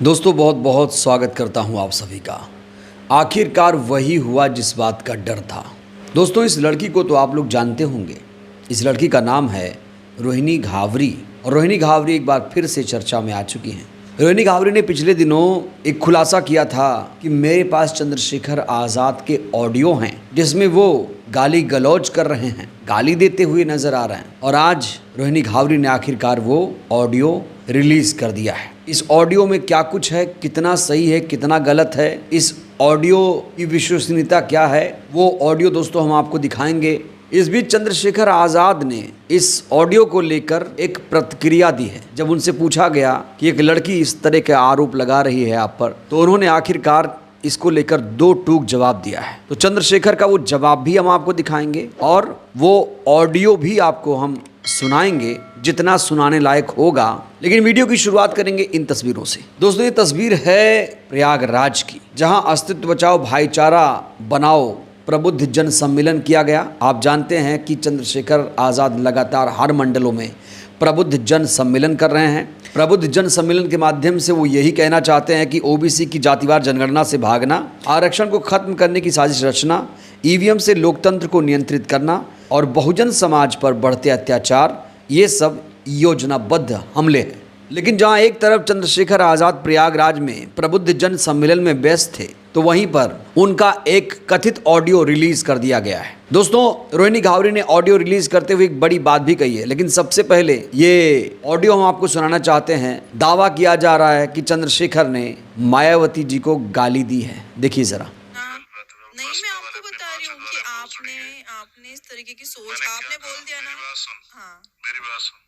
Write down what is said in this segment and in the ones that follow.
दोस्तों बहुत बहुत स्वागत करता हूं आप सभी का। आखिरकार वही हुआ जिस बात का डर था। दोस्तों इस लड़की को तो आप लोग जानते होंगे। इस लड़की का नाम है रोहिणी घावरी और रोहिणी घावरी एक बार फिर से चर्चा में आ चुकी हैं। रोहिणी घावरी ने पिछले दिनों एक खुलासा किया था कि मेरे पास चंद्रशेखर आज़ाद के ऑडियो हैं जिसमें वो गाली गलौज कर रहे हैं, गाली देते हुए नजर आ रहे हैं। और आज रोहिणी घावरी ने आखिरकार वो ऑडियो रिलीज कर दिया है। इस ऑडियो में क्या कुछ है, कितना सही है, कितना गलत है, इस ऑडियो की विश्वसनीयता क्या है, वो ऑडियो दोस्तों हम आपको दिखाएंगे। इस बीच चंद्रशेखर आज़ाद ने इस ऑडियो को लेकर एक प्रतिक्रिया दी है। जब उनसे पूछा गया कि एक लड़की इस तरह के आरोप लगा रही है आप पर, तो उन्होंने आखिरकार इसको लेकर दो टूक जवाब दिया है। तो चंद्रशेखर का वो जवाब भी हम आपको दिखाएंगे और वो ऑडियो भी आपको हम सुनाएंगे जितना सुनाने लायक होगा। लेकिन वीडियो की शुरुआत करेंगे इन तस्वीरों से। दोस्तों ये तस्वीर है प्रयागराज की, जहां अस्तित्व बचाओ भाईचारा बनाओ प्रबुद्ध जन सम्मेलन किया गया। आप जानते हैं कि चंद्रशेखर आज़ाद लगातार हर मंडलों में प्रबुद्ध जन सम्मेलन कर रहे हैं। प्रबुद्ध जन सम्मेलन के माध्यम से वो यही कहना चाहते हैं कि ओबीसी की जातिवार जनगणना से भागना, आरक्षण को खत्म करने की साजिश रचना, ईवीएम से लोकतंत्र को नियंत्रित करना और बहुजन समाज पर बढ़ते अत्याचार, ये सब योजनाबद्ध हमले हैं। लेकिन जहां एक तरफ चंद्रशेखर आज़ाद प्रयागराज में प्रबुद्ध जन सम्मेलन में व्यस्त थे, तो वहीं पर उनका एक कथित ऑडियो रिलीज कर दिया गया है। दोस्तों रोहिणी घावरी ने ऑडियो रिलीज करते हुए एक बड़ी बात भी कही है, लेकिन सबसे पहले ये ऑडियो हम आपको सुनाना चाहते हैं। दावा किया जा रहा है कि चंद्रशेखर ने मायावती जी को गाली दी है। देखिए जरा। नहीं, मैं आपको बता रही हूँ कि आपने इस तरीके की सोच आपने बोल दिया ना। हाँ, मेरी बात सुन।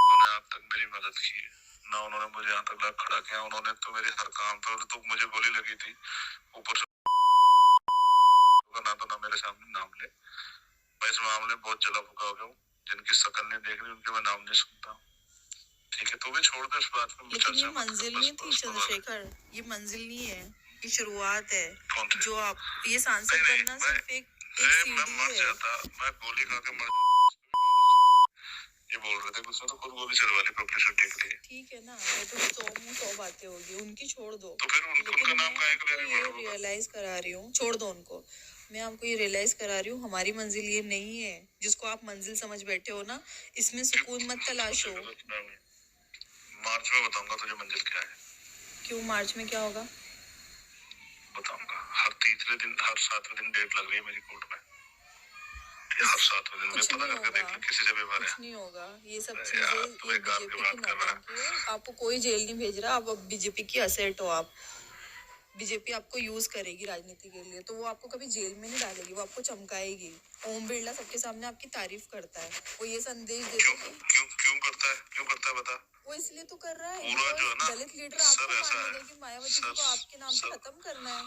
उन्होंने आज तक मेरी मदद की है ना, उन्होंने मुझे यहाँ तक ला खड़ा किया। उन्होंने तो मेरे हर काम पे, तो मुझे गोली लगी थी ऊपर से ना, तो ना मेरे सामने नाम ले। मैं इस मामले में बहुत जला फुका हो गया हूँ। जिनकी शकल नहीं देख रही उनके मैं नाम नहीं सुनता। ठीक है, तो भी छोड़ दे इस बात पे। लेकिन ये मंजिल नहीं थी चंद्रशेखर, ये मंजिल नहीं है, ये शुरुआत है। जो आप ये सांसद बनना सिर्फ एक सीढ़ी है। मैं गोली खा के मर जाता। ये बोल रहे थे कुछ तो खुद गोली चलवा ली पब्लिसिटी के लिए। ठीक है ना, मैं तो 100 बातें होगी, उनकी छोड़ दो। तो फिर उनका नाम काहे के ले रही हो? रियलाइज करा रही हूँ, छोड़ दो उनको। मैं आपको ये रियलाइज करा रही हूँ, हमारी मंजिल ये नहीं है जिसको आप मंजिल समझ बैठे हो ना। इसमें सुकून मत तलाशो। मार्च में बताऊंगा तुझे मंजिल क्या है। क्यों मार्च में क्या होगा? बताऊंगा। हर तीसरे दिन, हर 7वें दिन डेट लग रही है मेरी कोर्ट में। हर 7वें दिन में पता करके देख ले किसी से भी बारे। कुछ नहीं होगा, ये सब चीजें बीजेपी की नौटंकी है। आपको कोई जेल नहीं भेज रहा, आप बीजेपी की असेट हो। आप बीजेपी आपको यूज करेगी राजनीति के लिए, तो वो आपको कभी जेल में नहीं डालेगी, वो आपको चमकाएगी। ओम बिरला सबके सामने आपकी तारीफ करता है, वो ये संदेश देता है। क्यों करता है बता। वो इसलिए तो कर रहा है, पूरा जो है ना, दलित लीडर आपको मानने दे कि मायावती जी को आपके नाम से खत्म करना है।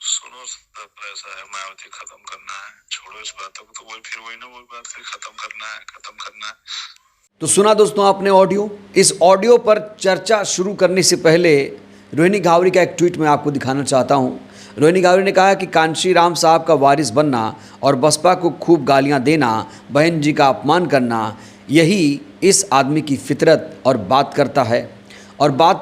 सुनो सब ऐसा है, मायावती खत्म करना है। छोड़ो इस बात को, तो वही बात फिर खत्म करना है। तो सुना दोस्तों आपने ऑडियो। इस ऑडियो पर चर्चा शुरू करने से पहले रोहिणी घावरी का एक ट्वीट मैं आपको दिखाना चाहता हूं। रोहिणी घावरी ने कहा कि कांशी राम साहब का वारिस बनना और बसपा को खूब गालियां देना, बहन जी का अपमान करना, यही इस आदमी की फितरत और बात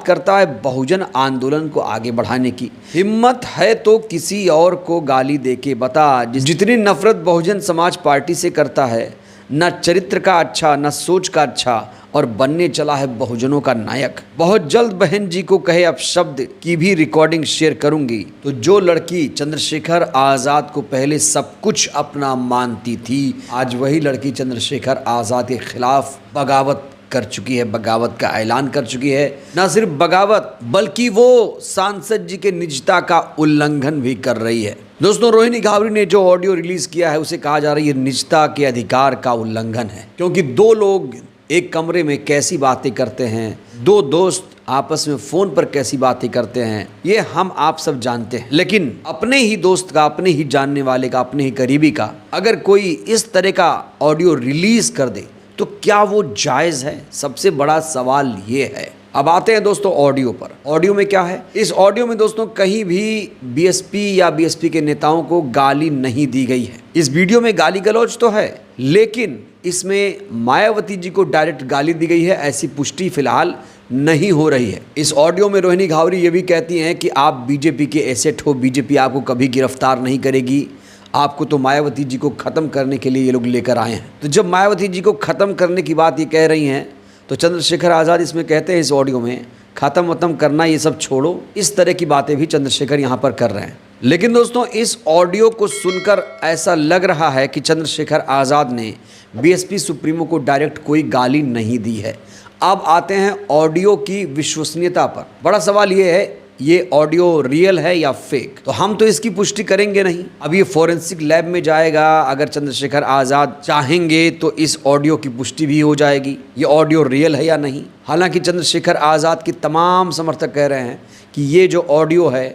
करता है बहुजन आंदोलन को आगे बढ़ाने की। हिम्मत है तो किसी और को गाली देके बता। जितनी नफरत बहुजन समाज पार्टी से करता है, न चरित्र का अच्छा न सोच का अच्छा, और बनने चला है बहुजनों का नायक। बहुत जल्द बहन जी को कहे अपशब्द की भी रिकॉर्डिंग शेयर करूंगी। तो जो लड़की चंद्रशेखर आज़ाद को पहले सब कुछ अपना मानती थी, आज वही लड़की चंद्रशेखर आज़ाद के खिलाफ बगावत कर चुकी है, बगावत का ऐलान कर चुकी है। न सिर्फ बगावत बल्कि वो सांसद जी के निजता का उल्लंघन भी कर रही है। दोस्तों रोहिणी घावरी ने जो ऑडियो रिलीज किया है उसे कहा जा रहा है ये निजता के अधिकार का उल्लंघन है, क्योंकि दो लोग एक कमरे में कैसी बातें करते हैं, दो दोस्त आपस में फोन पर कैसी बातें करते हैं, ये हम आप सब जानते हैं। लेकिन अपने ही दोस्त का, अपने ही जानने वाले का, अपने ही करीबी का अगर कोई इस तरह का ऑडियो रिलीज कर दे तो क्या वो जायज़ है? सबसे बड़ा सवाल ये है। अब आते हैं दोस्तों ऑडियो पर। ऑडियो में क्या है? इस ऑडियो में दोस्तों कहीं भी बीएसपी या बीएसपी के नेताओं को गाली नहीं दी गई है। इस वीडियो में गाली गलौज तो है, लेकिन इसमें मायावती जी को डायरेक्ट गाली दी गई है, ऐसी पुष्टि फिलहाल नहीं हो रही है। इस ऑडियो में रोहिणी घावरी ये भी कहती हैं कि आप बीजेपी के एसेट हो, बीजेपी आपको कभी गिरफ्तार नहीं करेगी, आपको तो मायावती जी को ख़त्म करने के लिए ये लोग लेकर आए हैं। तो जब मायावती जी को ख़त्म करने की बात ये कह रही हैं तो चंद्रशेखर आज़ाद इसमें कहते हैं, इस ऑडियो में, ख़त्म करना ये सब छोड़ो। इस तरह की बातें भी चंद्रशेखर यहाँ पर कर रहे हैं। लेकिन दोस्तों, इस ऑडियो को सुनकर ऐसा लग रहा है कि चंद्रशेखर आज़ाद ने बीएसपी सुप्रीमो को डायरेक्ट कोई गाली नहीं दी है। अब आते हैं ऑडियो की विश्वसनीयता पर। बड़ा सवाल ये है, ये ऑडियो रियल है या फेक? तो हम तो इसकी पुष्टि करेंगे नहीं। अब ये फोरेंसिक लैब में जाएगा। अगर चंद्रशेखर आज़ाद चाहेंगे तो इस ऑडियो की पुष्टि भी हो जाएगी, ये ऑडियो रियल है या नहीं। हालांकि चंद्रशेखर आज़ाद के तमाम समर्थक कह रहे हैं कि ये जो ऑडियो है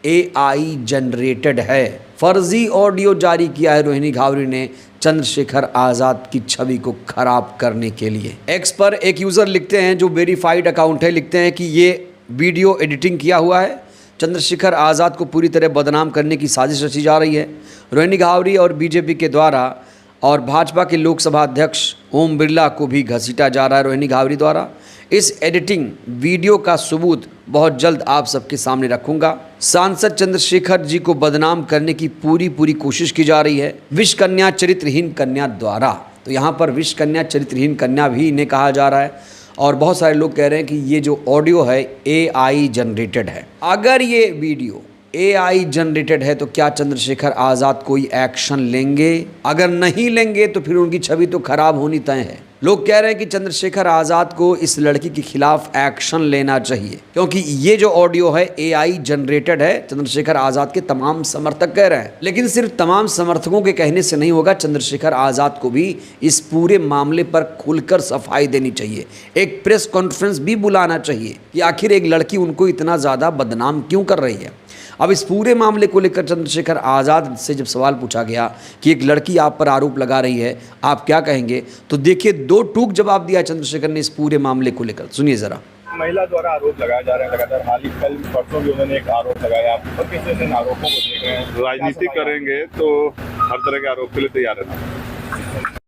AI जनरेटेड है। फर्जी ऑडियो जारी किया है रोहिणी घावरी ने चंद्रशेखर आज़ाद की छवि को खराब करने के लिए। एक्स पर एक यूज़र लिखते हैं, जो वेरीफाइड अकाउंट है, लिखते हैं कि ये वीडियो एडिटिंग किया हुआ है, चंद्रशेखर आज़ाद को पूरी तरह बदनाम करने की साजिश रची जा रही है रोहिणी घावरी और बीजेपी के द्वारा, और भाजपा के लोकसभा अध्यक्ष ओम बिरला को भी घसीटा जा रहा है रोहिणी घावरी द्वारा। इस एडिटिंग वीडियो का सबूत बहुत जल्द आप सबके सामने रखूंगा। सांसद चंद्रशेखर जी को बदनाम करने की पूरी कोशिश की जा रही है विष कन्या चरित्रहीन कन्या द्वारा। तो यहाँ पर विष कन्या चरित्रहीन कन्या भी इन्हें कहा जा रहा है, और बहुत सारे लोग कह रहे हैं कि ये जो ऑडियो है AI जनरेटेड है। अगर ये वीडियो AI जनरेटेड है तो क्या चंद्रशेखर आज़ाद कोई एक्शन लेंगे? अगर नहीं लेंगे तो फिर उनकी छवि तो खराब होनी तय है। लोग कह रहे हैं कि चंद्रशेखर आज़ाद को इस लड़की के खिलाफ एक्शन लेना चाहिए, क्योंकि ये जो ऑडियो है AI जनरेटेड है। चंद्रशेखर आज़ाद के तमाम समर्थक कह रहे हैं, लेकिन सिर्फ तमाम समर्थकों के कहने से नहीं होगा। चंद्रशेखर आज़ाद को भी इस पूरे मामले पर खुलकर सफाई देनी चाहिए, एक प्रेस कॉन्फ्रेंस भी बुलाना चाहिए कि आखिर एक लड़की उनको इतना ज़्यादा बदनाम क्यों कर रही है। अब इस पूरे मामले को लेकर चंद्रशेखर आज़ाद से जब सवाल पूछा गया कि एक लड़की आप पर आरोप लगा रही है, आप क्या कहेंगे, तो देखिए 2 टूक जवाब दिया चंद्रशेखर ने इस पूरे मामले को लेकर। सुनिए ज़रा। महिला द्वारा आरोप लगाए जा रहे हैं लगातार। हाल ही कल परसों भी उन्होंने एक आरोप लगाया, और किस तरह से इन आरोपों को देख रहे हैं? राजनीति करेंगे तो हर तरह के आरोप के लिए तैयार रहना।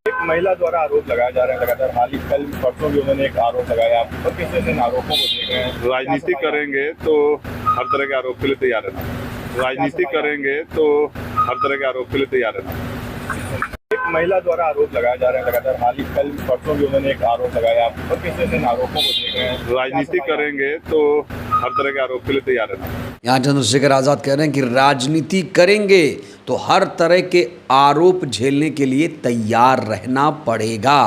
एक महिला द्वारा आरोप लगाए जा रहे हैं लगातार। हाल ही कल परसों भी उन्होंने एक आरोप लगाया, और किस तरह से इन आरोपों को देख रहे हैं? राजनीति करेंगे तो हर तरह के आरोप के लिए तैयार रहना। राजनीति करेंगे तो हर तरह के आरोप के लिए तैयार रहना। एक महिला द्वारा आरोप लगाए जा रहे हैं लगातार। हाल ही कल परसों भी उन्होंने एक आरोप लगाया, और किस तरह से इन आरोपों को देख रहे हैं? राजनीति करेंगे तो हर तरह के आरोप के लिए तैयार रहना। यहाँ चंद्रशेखर आज़ाद कह रहे हैं कि राजनीति करेंगे तो हर तरह के आरोप झेलने के लिए तैयार रहना पड़ेगा।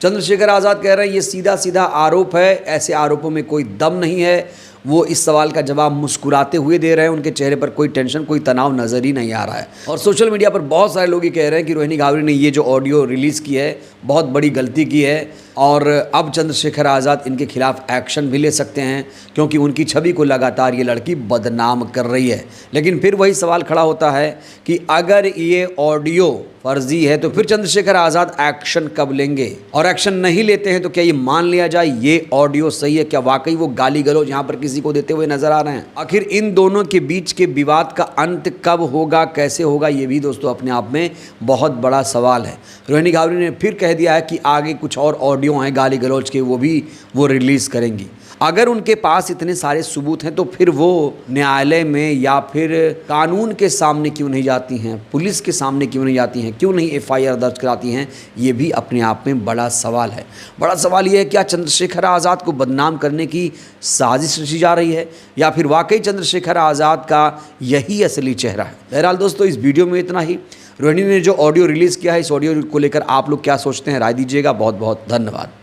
चंद्रशेखर आज़ाद कह रहे हैं ये सीधा सीधा आरोप है, ऐसे आरोपों में कोई दम नहीं है। वो इस सवाल का जवाब मुस्कुराते हुए दे रहे हैं, उनके चेहरे पर कोई टेंशन, कोई तनाव नज़र ही नहीं आ रहा है। और सोशल मीडिया पर बहुत सारे लोग ये कह रहे हैं कि रोहिणी घावरी ने ये जो ऑडियो रिलीज़ की है बहुत बड़ी गलती की है, और अब चंद्रशेखर आज़ाद इनके खिलाफ एक्शन भी ले सकते हैं, क्योंकि उनकी छवि को लगातार ये लड़की बदनाम कर रही है। लेकिन फिर वही सवाल खड़ा होता है कि अगर ये ऑडियो फर्जी है तो फिर चंद्रशेखर आज़ाद एक्शन कब लेंगे, और एक्शन नहीं लेते हैं तो क्या ये मान लिया जाए ये ऑडियो सही है? क्या वाकई वो गाली गलौज यहाँ पर किसी को देते हुए नजर आ रहे हैं? आखिर इन दोनों के बीच के विवाद का अंत कब होगा, कैसे होगा, ये भी दोस्तों अपने आप में बहुत बड़ा सवाल है। रोहिणी घावरी ने फिर कह दिया है कि आगे कुछ और ऑडियो हैं गाली गलौज के, वो रिलीज़ करेंगी। अगर उनके पास इतने सारे सबूत हैं तो फिर वो न्यायालय में या फिर कानून के सामने क्यों नहीं जाती हैं, पुलिस के सामने क्यों नहीं जाती हैं, क्यों नहीं FIR दर्ज कराती हैं? ये भी अपने आप में बड़ा सवाल है। बड़ा सवाल ये है, क्या चंद्रशेखर आज़ाद को बदनाम करने की साजिश रची जा रही है, या फिर वाकई चंद्रशेखर आज़ाद का यही असली चेहरा है? बहरहाल दोस्तों, इस वीडियो में इतना ही। रोहिणी ने जो ऑडियो रिलीज़ किया है, इस ऑडियो को लेकर आप लोग क्या सोचते हैं, राय दीजिएगा। बहुत बहुत धन्यवाद।